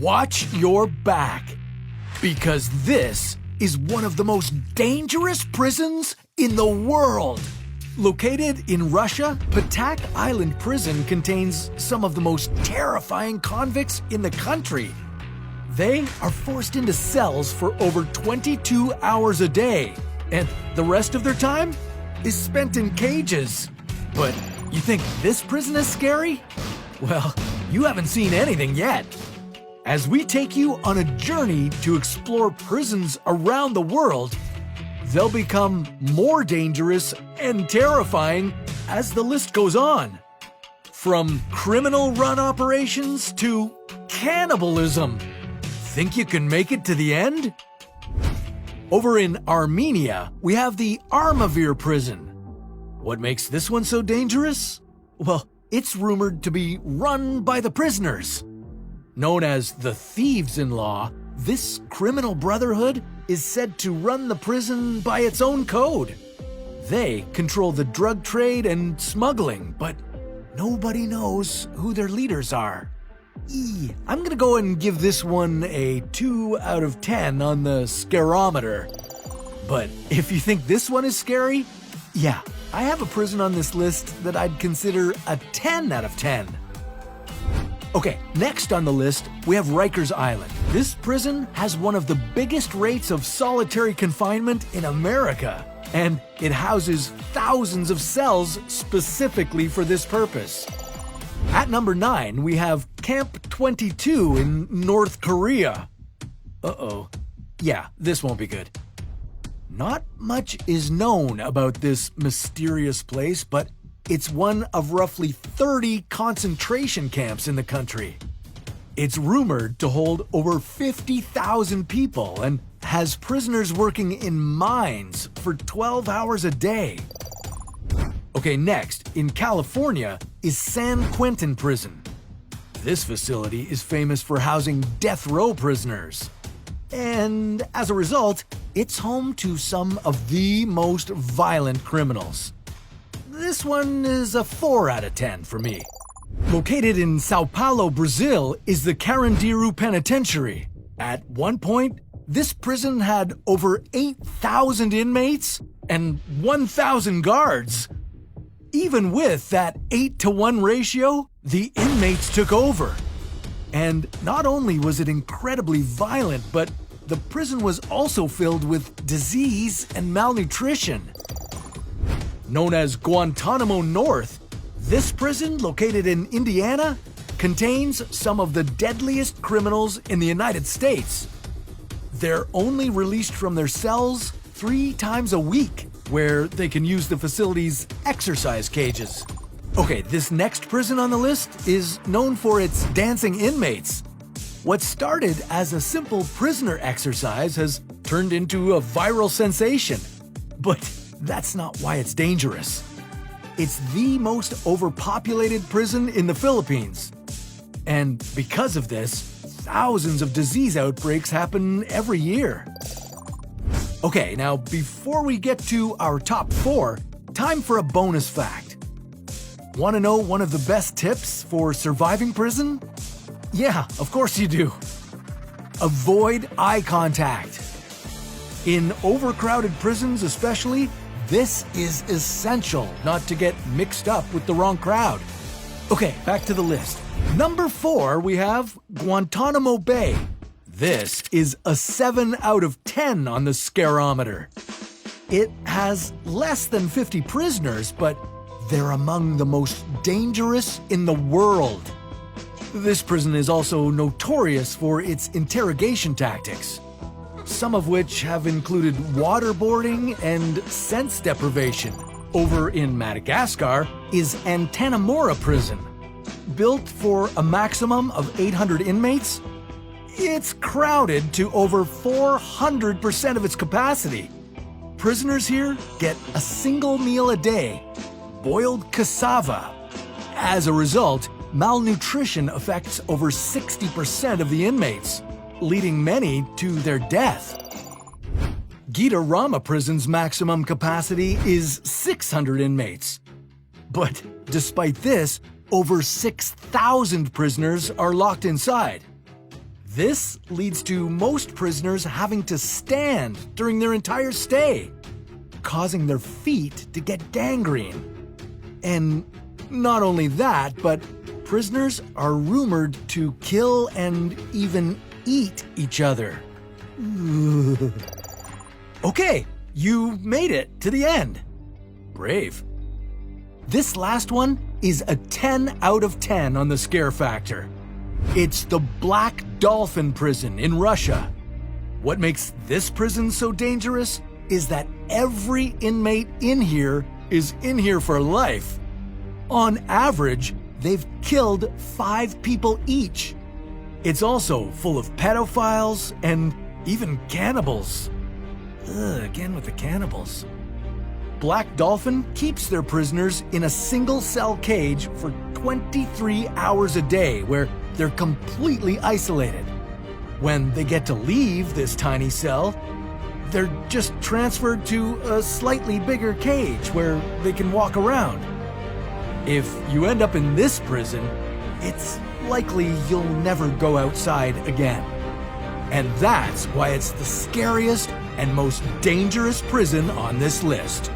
watch your back, because this is one of the most dangerous prisons in the world. Located in Russia, Patak Island Prison contains some of the most terrifying convicts in the country. They are forced into cells for over 22 hours a day, and the rest of their time is spent in cages. But you think this prison is scary? Well, you haven't seen anything yet. As we take you on a journey to explore prisons around the world, they'll become more dangerous and terrifying as the list goes on. From criminal-run operations to cannibalism. Think you can make it to the end? Over in Armenia, we have the Armavir prison. What makes this one so dangerous? Well, it's rumored to be run by the prisoners. Known as the Thieves-in-Law, this criminal brotherhood is said to run the prison by its own code. They control the drug trade and smuggling, but nobody knows who their leaders are. I'm gonna go and give this one a 2 out of 10 on the scarometer. But if you think this one is scary, yeah, I have a prison on this list that I'd consider a 10 out of 10. Okay, next on the list, we have Rikers Island. This prison has one of the biggest rates of solitary confinement in America, and it houses thousands of cells specifically for this purpose. At number 9, we have Camp 22 in North Korea. Yeah, this won't be good. Not much is known about this mysterious place, but it's one of roughly 30 concentration camps in the country. It's rumored to hold over 50,000 people and has prisoners working in mines for 12 hours a day. Okay, next, in California, is San Quentin Prison. This facility is famous for housing death row prisoners. And as a result, it's home to some of the most violent criminals. This one is a 4 out of 10 for me. Located in Sao Paulo, Brazil, is the Carandiru Penitentiary. At one point, this prison had over 8,000 inmates and 1,000 guards. Even with that 8-to-1 ratio, the inmates took over. And not only was it incredibly violent, but the prison was also filled with disease and malnutrition. Known as Guantanamo North, this prison, located in Indiana, contains some of the deadliest criminals in the United States. They're only released from their cells 3 times a week, where they can use the facility's exercise cages. Okay, this next prison on the list is known for its dancing inmates. What started as a simple prisoner exercise has turned into a viral sensation. But that's not why it's dangerous. It's the most overpopulated prison in the Philippines. And because of this, thousands of disease outbreaks happen every year. Okay, now before we get to our top 4, time for a bonus fact. Want to know one of the best tips for surviving prison? Yeah, of course you do. Avoid eye contact. In overcrowded prisons especially, this is essential not to get mixed up with the wrong crowd. Okay, back to the list. Number 4, we have Guantanamo Bay. This is a 7 out of 10 on the scarometer. It has less than 50 prisoners, but they're among the most dangerous in the world. This prison is also notorious for its interrogation tactics, some of which have included waterboarding and sense deprivation. Over in Madagascar is Antanamora Prison. Built for a maximum of 800 inmates, it's crowded to over 400% of its capacity. Prisoners here get a single meal a day, boiled cassava. As a result, malnutrition affects over 60% of the inmates, leading many to their death. Gitarama Prison's maximum capacity is 600 inmates. But despite this, over 6,000 prisoners are locked inside. This leads to most prisoners having to stand during their entire stay, causing their feet to get gangrene. And not only that, but prisoners are rumored to kill and even eat each other. Okay, you made it to the end. Brave. This last one is a 10 out of 10 on the scare factor. It's the Black Dolphin Prison in Russia. What makes this prison so dangerous is that every inmate in here is in here for life. On average, they've killed 5 people each. It's also full of pedophiles and even cannibals. Again with the cannibals. Black Dolphin keeps their prisoners in a single cell cage for 23 hours a day where they're completely isolated. When they get to leave this tiny cell, they're just transferred to a slightly bigger cage where they can walk around. If you end up in this prison, it's likely you'll never go outside again. And that's why it's the scariest and most dangerous prison on this list.